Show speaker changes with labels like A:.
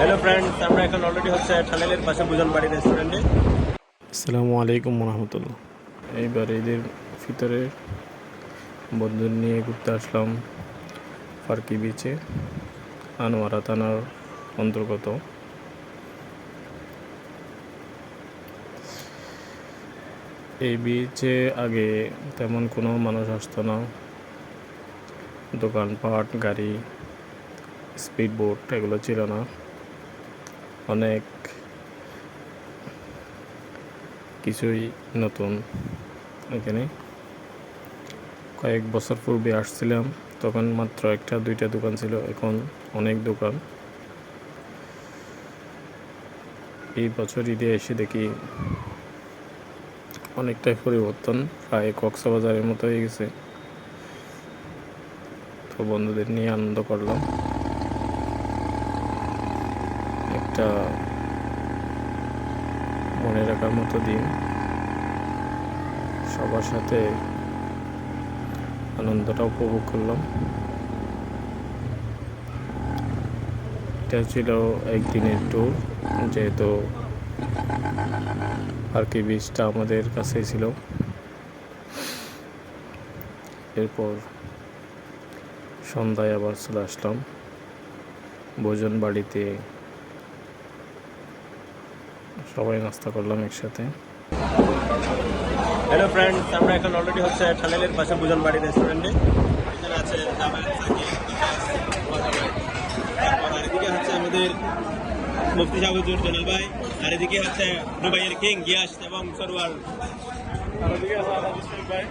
A: Hello friends, আমরা এখন already হচ্ছে টানেলের পাশে বুজনবাড়ি রেস্টুরেন্টে।
B: আসসালামু আলাইকুম রহমতুল্লাহ। এইবার ঈদের ভিতরে বন্ধুদের নিয়ে ঘুরতে আসলাম ফার্কি বিচে, আনোয়ারা থানার অন্তর্গত। এই বিচে আগে তেমন কোনো মানুষ আসতো না। দোকানপাট, গাড়ি, স্পিড বোট এগুলো ছিল না। অনেক কিছুই নতুন এখানে। কয়েক বছর পূর্বে আসছিলাম, তখন মাত্র একটা দুইটা দোকান ছিল, এখন অনেক দোকান। এই বছর ঈদে এসে দেখি অনেকটাই পরিবর্তন, প্রায় কক্সবাজারের মতো হয়ে গেছে। তো বন্ধুদের নিয়ে আনন্দ করলাম। একটা মনে রাখার মতো দিন, সবার সাথে আনন্দটা উপভোগ করলাম। এটা ছিল একদিনের ট্যুর, যেহেতু ফার্কি বিচটা আমাদের কাছেই ছিল। এরপর সন্ধ্যায় আবার চলে আসলাম ভোজন বাড়িতে, সবাই নাস্তা করলাম একসাথে।
A: হ্যালো ফ্রেন্ডস, আমরা এখন অলরেডি হচ্ছে টানেলের পাশে বুজনবাড়ি রেস্টুরেন্টে। এখানে আছে জামাল, সাকিব, তারপর আর এদিকে হচ্ছে আমাদের মুফতি সাহেব হুজুর জনাল ভাই, আর এদিকে হচ্ছে দুবাইয়ের কিং গিয়াস এবং সরওয়ার, আর এদিকে আছে আলাদা ভাই।